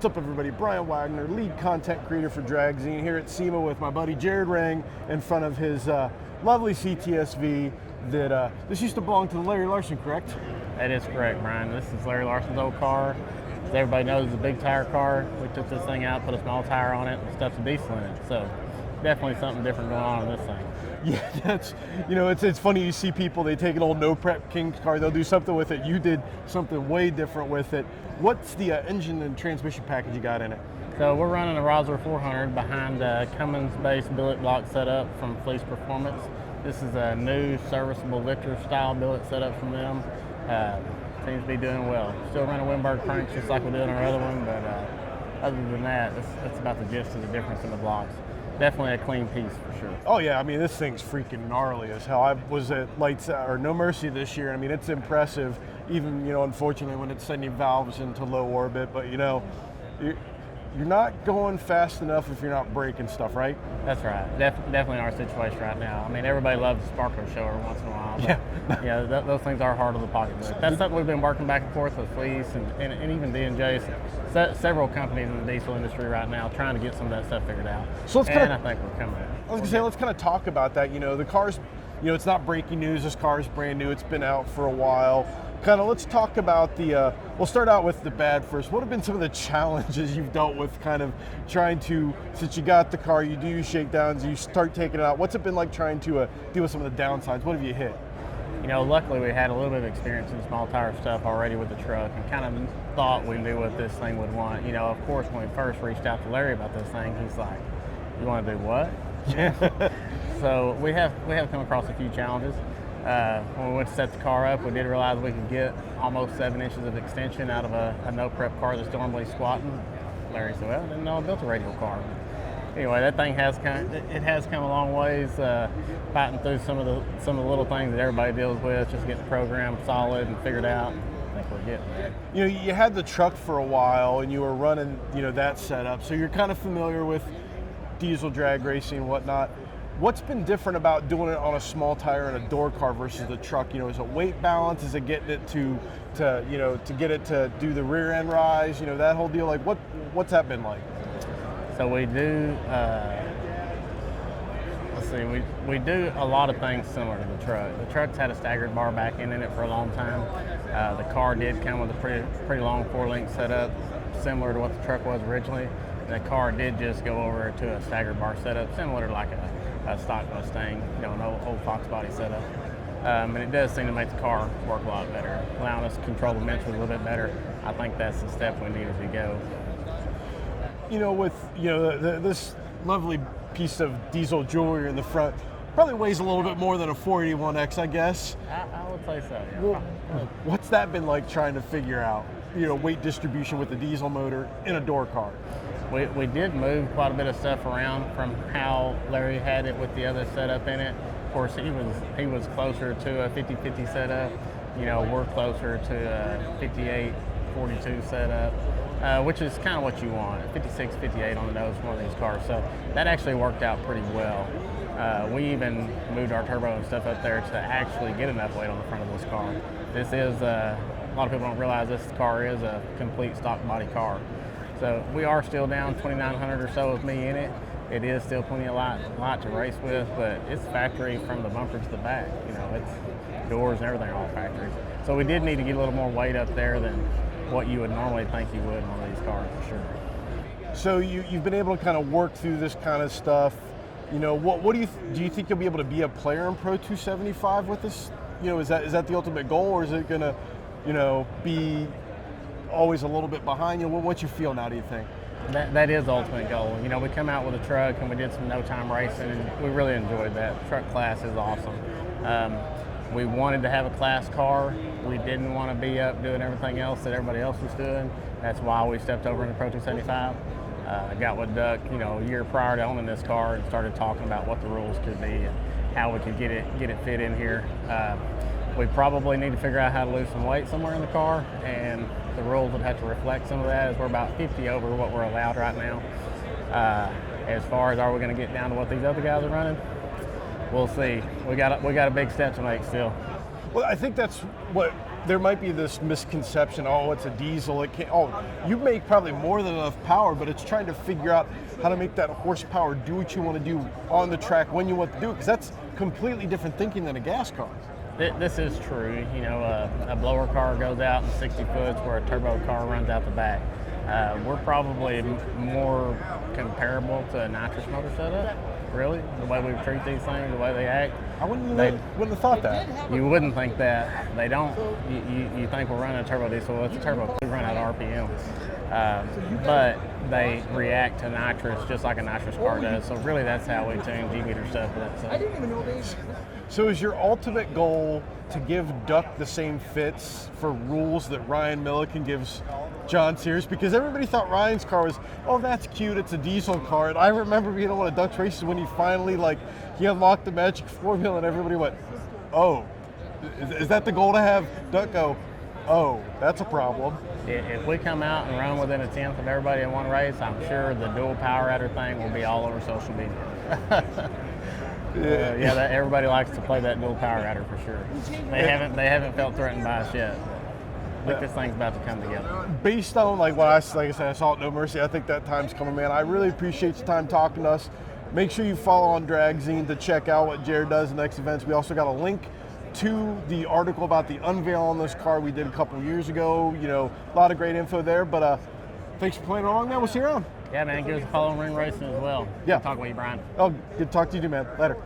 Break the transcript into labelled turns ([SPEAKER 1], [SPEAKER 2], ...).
[SPEAKER 1] What's up, everybody? Brian Wagner, lead content creator for Dragzine, here at SEMA with my buddy Jared Rang in front of his lovely CTS-V that this used to belong to Larry Larson, correct?
[SPEAKER 2] That is correct, Brian. This is Larry Larson's old car. As everybody knows, it's a big tire car. We took this thing out, put a small tire on it, and stuffed a diesel in it. So definitely something different going on in this thing.
[SPEAKER 1] Yeah, that's, it's funny, you see people, they take an old no prep King's car, they'll do something with it. You did something way different with it. What's the engine and transmission package you got in it?
[SPEAKER 2] So we're running a Rosler 400 behind a Cummins-based billet block setup from Fleece Performance. This is a new serviceable lifter style billet setup from them. Seems to be doing well. Still running Wimberg cranks just like we did on our other one, but other than that, that's about the gist of the difference in the blocks. Definitely a clean piece for sure.
[SPEAKER 1] Oh yeah, I mean this thing's freaking gnarly as hell. I was at No Mercy this year. I mean it's impressive, even unfortunately when it's sending valves into low orbit. But you're not going fast enough if you're not braking stuff, right?
[SPEAKER 2] That's right. Definitely our situation right now. I mean, everybody loves the sparkler show every once in a while. But
[SPEAKER 1] yeah.
[SPEAKER 2] Those things are hard on the pocketbook. That's something we've been working back and forth with Fleece and even D&J, several companies in the diesel industry right now trying to get some of that stuff figured out.
[SPEAKER 1] So
[SPEAKER 2] I think we're coming at it.
[SPEAKER 1] I was going to say, let's kind of talk about that. The car's, it's not breaking news. This car's brand new. It's been out for a while. Let's talk about we'll start out with the bad first. What have been some of the challenges you've dealt with kind of trying to, since you got the car, you do shakedowns, you start taking it out. What's it been like trying to deal with some of the downsides? What have you hit?
[SPEAKER 2] Luckily we had a little bit of experience in small tire stuff already with the truck and kind of thought we knew what this thing would want. Of course, when we first reached out to Larry about this thing, he's like, you want to do what? So we have come across a few challenges. When we went to set the car up, we did realize we could get almost 7 inches of extension out of a no prep car that's normally squatting. Larry said, well, I didn't know I built a radial car. Anyway, that thing has come a long ways, fighting through some of the little things that everybody deals with, just getting the program solid and figured out. I think we're getting there.
[SPEAKER 1] You had the truck for a while and you were running, that setup, so you're kind of familiar with diesel drag racing and whatnot. What's been different about doing it on a small tire and a door car versus the truck? Is it weight balance? Is it getting it to get it to do the rear end rise? That whole deal. Like what's that been like?
[SPEAKER 2] So we do. We do a lot of things similar to the truck. The truck's had a staggered bar back end in it for a long time. The car did come with a pretty long 4-link setup, similar to what the truck was originally. The car did just go over to a staggered bar setup, similar to like a stock Mustang, an old Fox body setup. And it does seem to make the car work a lot better, allowing us to control the mentions a little bit better. I think that's the step we need as we go.
[SPEAKER 1] With this lovely piece of diesel jewelry in the front, probably weighs a little bit more than a 481X, I guess.
[SPEAKER 2] I would say so. Yeah.
[SPEAKER 1] Well, what's that been like trying to figure out? Weight distribution with the diesel motor in a door car.
[SPEAKER 2] We did move quite a bit of stuff around from how Larry had it with the other setup in it. Of course, he was closer to a 50-50 setup. We're closer to a 58-42 setup, which is kind of what you want, 56-58 on the nose for one of these cars. So that actually worked out pretty well. We even moved our turbo and stuff up there to actually get enough weight on the front of this car. This is, a lot of people don't realize this car is a complete stock body car. So we are still down 2,900 or so with me in it. It is still plenty a lot to race with, but it's factory from the bumper to the back. It's doors and everything are all factory. So we did need to get a little more weight up there than what you would normally think you would in one of these cars for sure.
[SPEAKER 1] So you've been able to kind of work through this kind of stuff. What do you think you'll be able to be a player in Pro 275 with this? Is that the ultimate goal, or is it gonna, be always a little bit behind? What's your feel now, do you think?
[SPEAKER 2] That is the ultimate goal. We come out with a truck and we did some no-time racing and we really enjoyed that. Truck class is awesome. We wanted to have a class car. We didn't want to be up doing everything else that everybody else was doing. That's why we stepped over into Pro 275. I got with Duck, a year prior to owning this car and started talking about what the rules could be and how we could get it fit in here. We probably need to figure out how to lose some weight somewhere in the car, and the rules would have to reflect some of that, as we're about 50 over what we're allowed right now. As far as are we going to get down to what these other guys are running, we'll see. We got a big step to make still.
[SPEAKER 1] Well, I think that's what there might be this misconception, oh, it's a diesel, it can't, oh, you make probably more than enough power, but it's trying to figure out how to make that horsepower do what you want to do on the track when you want to do it, because that's completely different thinking than a gas car.
[SPEAKER 2] This is true. You know, a blower car goes out in 60 foots where a turbo car runs out the back. We're probably more comparable to a nitrous motor setup, really, the way we treat these things, the way they act.
[SPEAKER 1] I wouldn't have thought that.
[SPEAKER 2] You wouldn't think that. They don't. You think we're running a turbo diesel. Well, it's a turbo. We run at RPM. But they react to nitrous just like a nitrous car does. So really that's how we tune G-meter stuff.
[SPEAKER 3] I didn't even know these.
[SPEAKER 1] So is your ultimate goal to give Duck the same fits for rules that Ryan Milliken gives John Sears? Because everybody thought Ryan's car was, oh, that's cute, it's a diesel car. And I remember being at one of Duck's races when he finally, he unlocked the magic formula and everybody went, oh, is that the goal, to have Duck go, oh, that's a problem?
[SPEAKER 2] If we come out and run within a tenth of everybody in one race, I'm sure the dual power adder thing will be all over social media. Everybody likes to play that dual power adder for sure. They haven't felt threatened by us yet. I think this thing's about to come together.
[SPEAKER 1] Based on like I said, I saw it, No Mercy. I think that time's coming, man. I really appreciate your time talking to us. Make sure you follow on Dragzine to check out what Jared does in the next events. We also got a link to the article about the unveil on this car we did a couple of years ago. You know, a lot of great info there. But thanks for playing along, man. We'll see you around.
[SPEAKER 2] Yeah, man. Give us a follow on Ring Racing as well.
[SPEAKER 1] Yeah.
[SPEAKER 2] Talk with you, Brian.
[SPEAKER 1] Oh, good to talk to you too, man. Later.